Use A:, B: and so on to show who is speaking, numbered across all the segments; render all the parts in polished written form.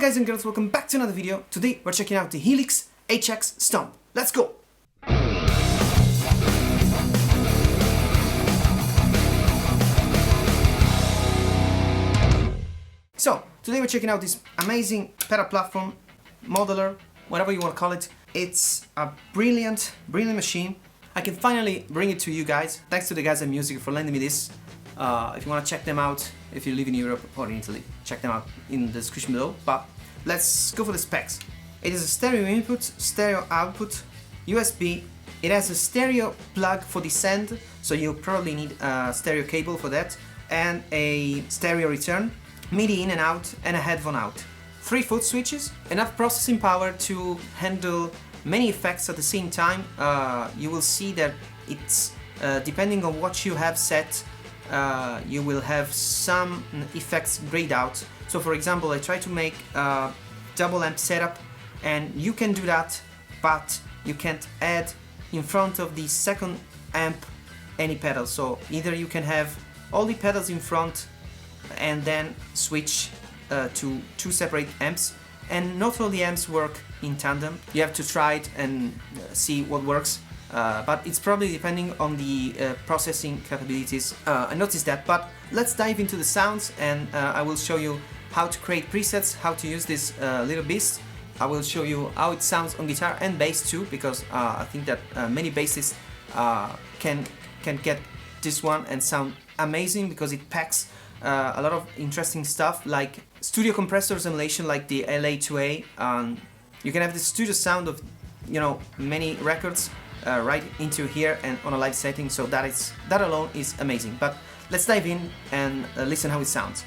A: guys and girls, welcome back to another video. Today we're checking out the Helix HX Stomp. Let's go! So, today we're checking out this amazing pedal platform, modeler, whatever you want to call it. It's a brilliant machine. I can finally bring it to you guys. Thanks to the guys at Music for lending me this. If you want to check them out, if you live in Europe or in Italy, check them out in the description below. But let's go for the specs. It is a stereo input, stereo output, USB. It has a stereo plug for the send, so you probably need a stereo cable for that, and a stereo return, MIDI in and out, and a headphone out. 3 foot switches, enough processing power to handle many effects at the same time. You will see that it's depending on what you have set, you will have some effects grayed out. So for example, I try to make a double amp setup, and you can do that, but you can't add in front of the second amp any pedals. So either you can have all the pedals in front and then switch to 2 separate amps, and not all the amps work in tandem. You have to try it and see what works. But it's probably depending on the processing capabilities. I noticed that, but let's dive into the sounds, and I will show you how to create presets, how to use this little beast. I will show you how it sounds on guitar and bass too, because I think that many bassists can get this one and sound amazing, because it packs a lot of interesting stuff like studio compressor emulation, like the LA2A. You can have the studio sound of, you know, many records right into here and on a live setting, so that alone is amazing. But let's dive in and listen how it sounds.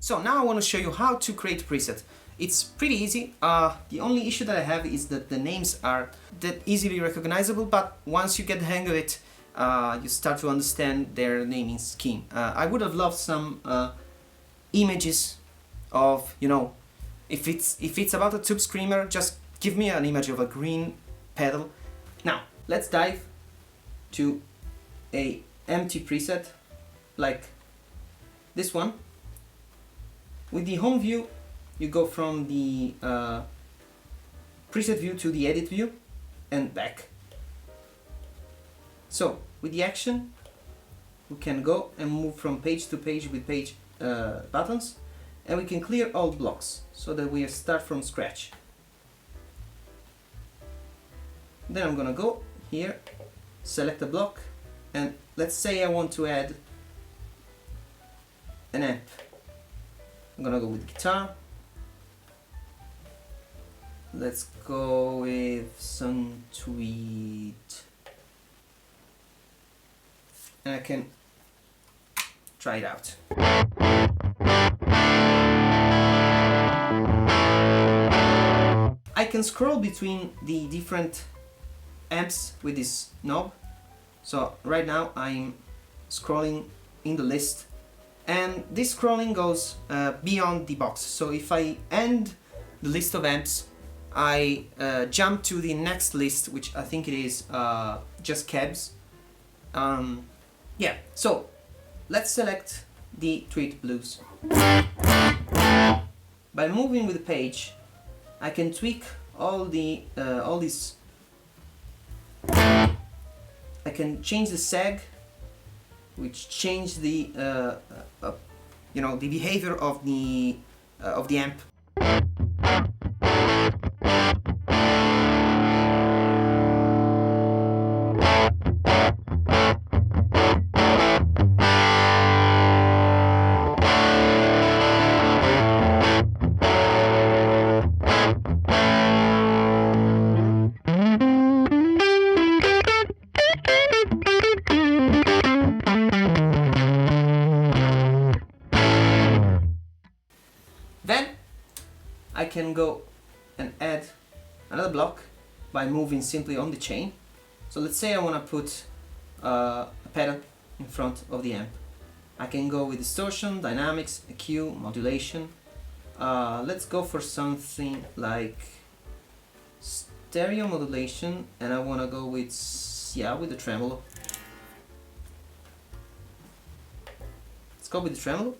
A: So now I want to show you how to create a preset. It's pretty easy. The only issue that I have is that the names are that easily recognizable, but once you get the hang of it, you start to understand their naming scheme. I would have loved some images of, you know, if it's about a tube screamer, just give me an image of a green pedal. Now let's dive to a empty preset like this one. With the home view, you go from the preset view to the edit view and back. So with the action, we can go and move from page to page with page buttons, and we can clear all blocks so that we start from scratch. Then I'm gonna go here, select a block, and let's say I want to add an amp. I'm gonna go with guitar. Let's go with some tweet. And I can try it out. I can scroll between the different amps with this knob. So right now I'm scrolling in the list, and this scrolling goes beyond the box. So if I end the list of amps, I jump to the next list, which I think it is just cabs. Yeah, so let's select the Tweet Blues. By moving with the page, I can tweak all these. I can change the sag, which change the you know, the behavior of the amp. Then I can go and add another block by moving simply on the chain. So let's say I want to put a pedal in front of the amp. I can go with distortion, dynamics, EQ, modulation. Let's go for something like stereo modulation, and I want to go with, yeah, with the tremolo. Let's go with the tremolo.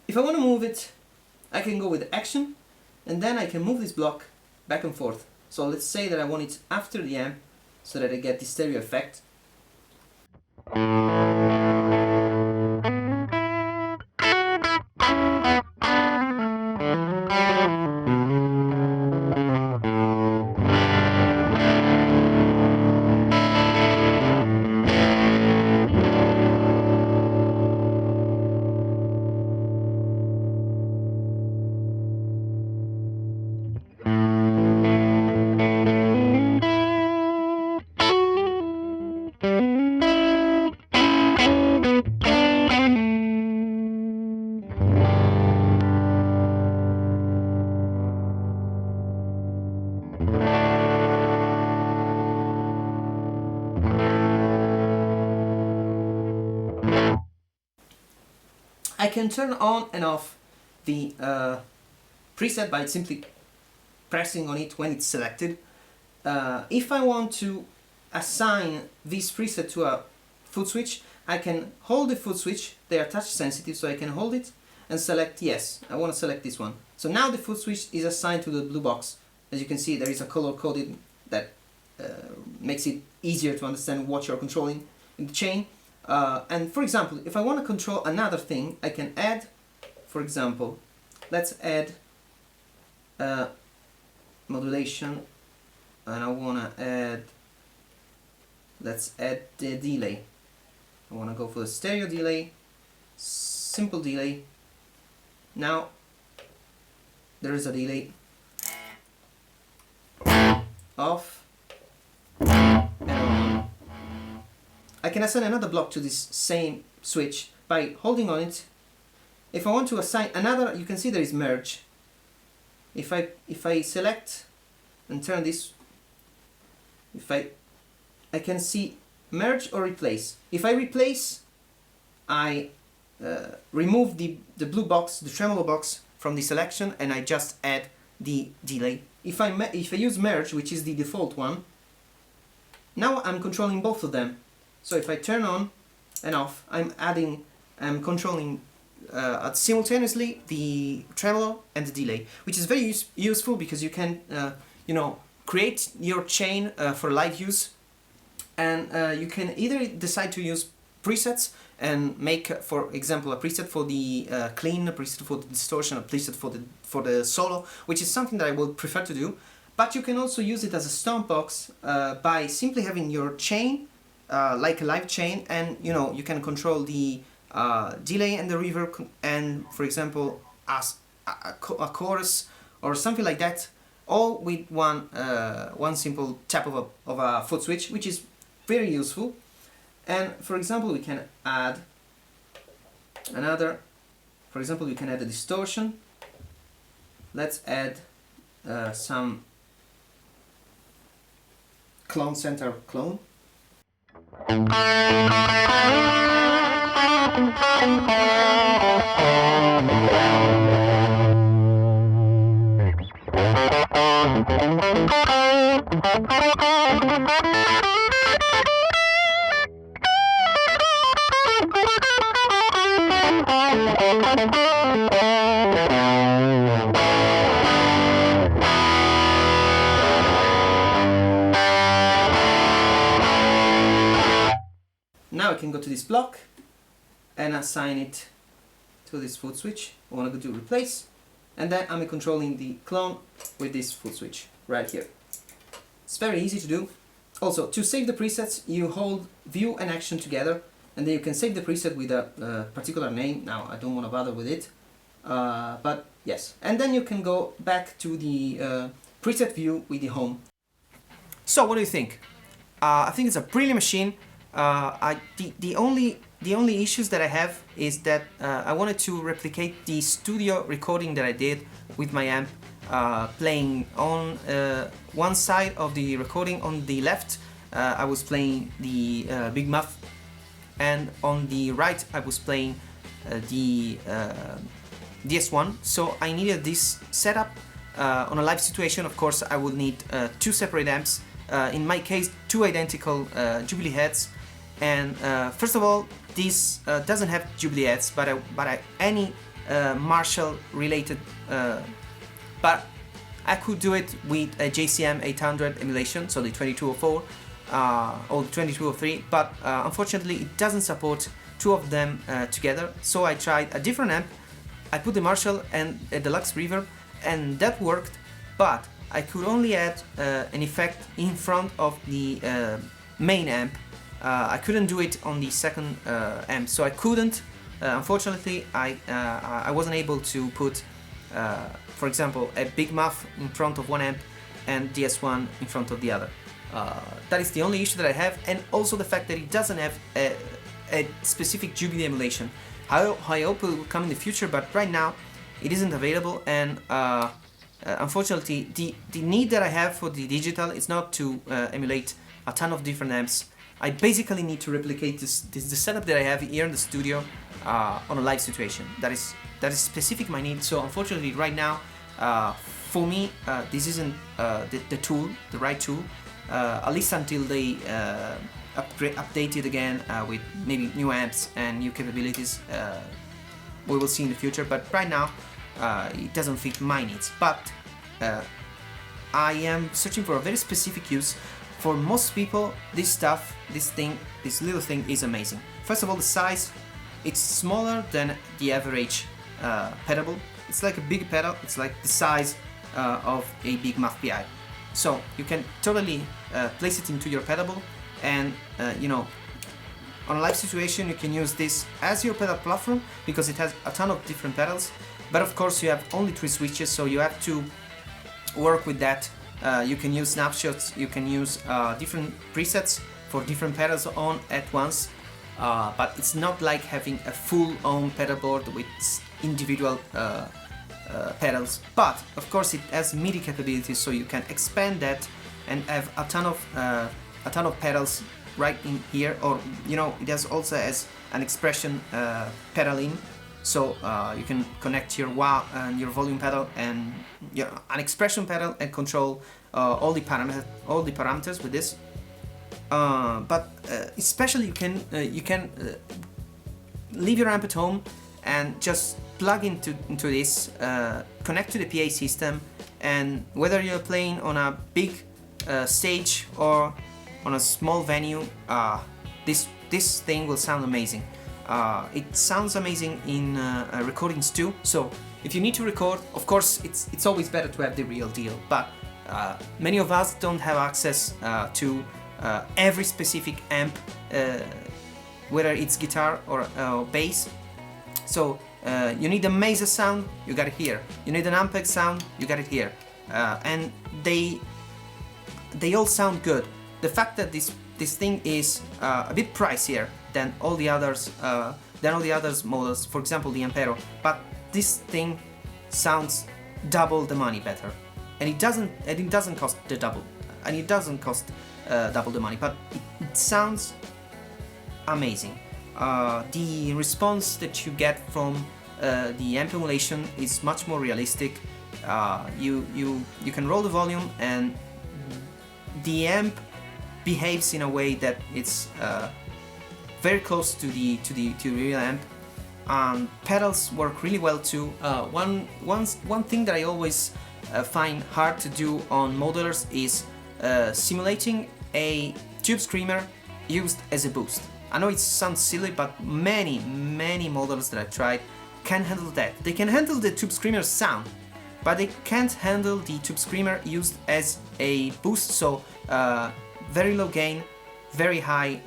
A: If I want to move it, I can go with action, and then I can move this block back and forth. So let's say that I want it after the amp so that I get the stereo effect. I can turn on and off the preset by simply pressing on it when it's selected. If I want to assign this preset to a foot switch, I can hold the foot switch. They are touch sensitive, so I can hold it and select yes, I want to select this one. So now the foot switch is assigned to the blue box. As you can see, there is a color coded that makes it easier to understand what you're controlling in the chain. And for example, if I want to control another thing, I can add, for example, let's add modulation, and I want to add, let's add the delay. I want to go for the stereo delay, simple delay. Now there is a delay, off and on. I can assign another block to this same switch by holding on it. If I want to assign another, you can see there is merge. If I select and turn this, I can see merge or replace. If I replace, I remove the blue box, the tremolo box from the selection, and I just add the delay. If I use merge, which is the default one, now I'm controlling both of them. So if I turn on and off, I'm controlling simultaneously the tremolo and the delay, which is very useful because you can create your chain for live use, and you can either decide to use presets and make, for example, a preset for the clean, a preset for the distortion, a preset for the solo, which is something that I would prefer to do. But you can also use it as a stomp box by simply having your chain like a live chain, and you can control the delay and the reverb, and for example as a chorus or something like that, all with one simple tap of a foot switch, which is very useful. And for example, we can add another. For example, we can add a distortion. Let's add some clone center clone. Now I can go to this block and assign it to this foot switch. I want to go to replace, and then I'm controlling the clone with this foot switch right here. It's very easy to do. Also, to save the presets, you hold view and action together, and then you can save the preset with a particular name. Now I don't want to bother with it, but yes. And then you can go back to the preset view with the home. So what do you think? I think it's a brilliant machine. The only issues that I have is that I wanted to replicate the studio recording that I did with my amp, playing on one side of the recording. On the left I was playing the Big Muff, and on the right I was playing the DS1. So I needed this setup on a live situation. Of course I would need two separate amps, in my case two identical Jubilee heads. And first of all, this doesn't have Jubilee heads, but any Marshall related, but I could do it with a JCM 800 emulation, so the 2204 or the 2203, but unfortunately it doesn't support two of them together. So I tried a different amp. I put the Marshall and a deluxe reverb, and that worked, but I could only add an effect in front of the main amp. I couldn't do it on the second amp, so I couldn't. Unfortunately, I wasn't able to put, for example, a Big Muff in front of one amp and DS1 in front of the other. That is the only issue that I have, and also the fact that it doesn't have a specific Jubilee emulation. I hope it will come in the future, but right now it isn't available. And unfortunately, the need that I have for the digital is not to emulate a ton of different amps. I basically need to replicate the setup that I have here in the studio on a live situation. That is specific my need. So unfortunately, right now, for me, this isn't the right tool. At least until they update it again with maybe new amps and new capabilities. We will see in the future. But right now, it doesn't fit my needs. But I am searching for a very specific use. For most people, this little thing is amazing. First of all, the size, it's smaller than the average pedal. It's like a big pedal, it's like the size of a big muff PI. So you can totally place it into your pedal, and you know, on a live situation you can use this as your pedal platform because it has a ton of different pedals, but of course you have only 3 switches, so you have to work with that. You can use snapshots, you can use different presets for different pedals on at once, but it's not like having a full-on pedal board with individual pedals. But of course it has MIDI capabilities, so you can expand that and have a ton of pedals right in here, or you know, it also has an expression pedal in, so you can connect your wah and your volume pedal and an expression pedal and control all the parameters with this. But especially you can leave your amp at home and just plug into this, connect to the PA system, and whether you're playing on a big stage or on a small venue, this thing will sound amazing. It sounds amazing in recordings too. So if you need to record, of course it's always better to have the real deal, but many of us don't have access to every specific amp, whether it's guitar or bass. So you need a Mesa sound, you got it here. You need an Ampeg sound, you got it here. And they all sound good. The fact that this thing is a bit pricier than all the others models, for example the Ampero, but this thing sounds double the money better, and it doesn't cost the double, and it doesn't cost double the money, but it sounds amazing. The response that you get from the amp emulation is much more realistic. You can roll the volume and the amp behaves in a way that it's very close to the real amp. Pedals work really well too. One thing that I always find hard to do on modelers is simulating a tube screamer used as a boost. I know it sounds silly, but many modelers that I've tried can handle that. They can handle the tube screamer sound, but they can't handle the tube screamer used as a boost. So very low gain, very high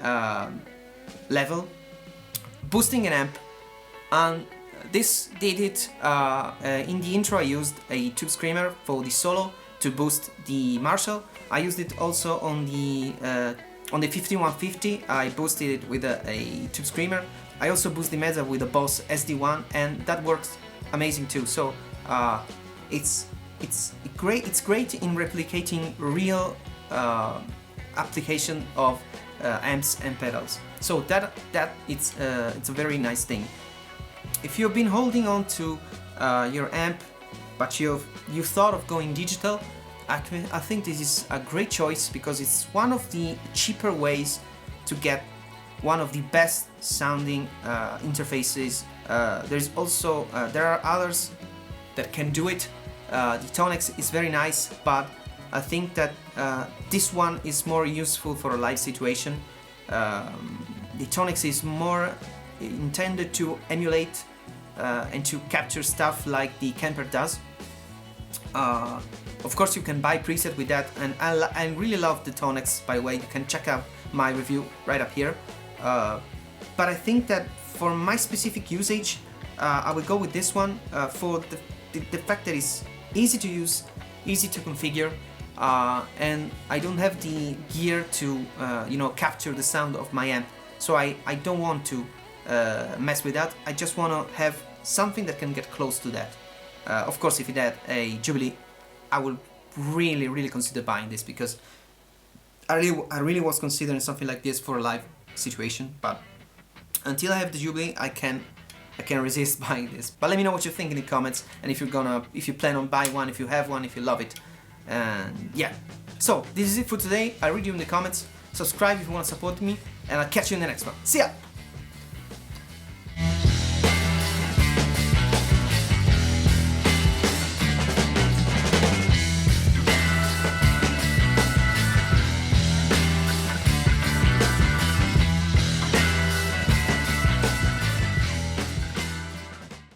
A: level, boosting an amp. And this did it. In the intro I used a tube screamer for the solo to boost the Marshall. I used it also on the 5150. I boosted it with a tube screamer. I also boost the Mesa with a Boss SD1, and that works amazing too. So it's great. It's great in replicating real application of amps and pedals. So that it's a very nice thing. If you've been holding on to your amp, but you thought of going digital, I think this is a great choice because it's one of the cheaper ways to get one of the best sounding interfaces. There are others that can do it. The Tonex is very nice, but I think that this one is more useful for a live situation. The Tonex is more intended to emulate and to capture stuff like the Kemper does. Of course you can buy preset with that, and I really love the Tonex, by the way. You can check out my review right up here. But I think that for my specific usage, I would go with this one for the fact that it's easy to use, easy to configure, and I don't have the gear to capture the sound of my amp, so I don't want to mess with that. I just want to have something that can get close to that. Of course, if it had a Jubilee, I would really consider buying this, because I really was considering something like this for a live situation, but until I have the Jubilee, I can resist buying this. But let me know what you think in the comments, and if you plan on buying one, if you have one, if you love it. And yeah, so this is it for today. I'll read you in the comments. Subscribe if you want to support me, and I'll catch you in the next one. See ya!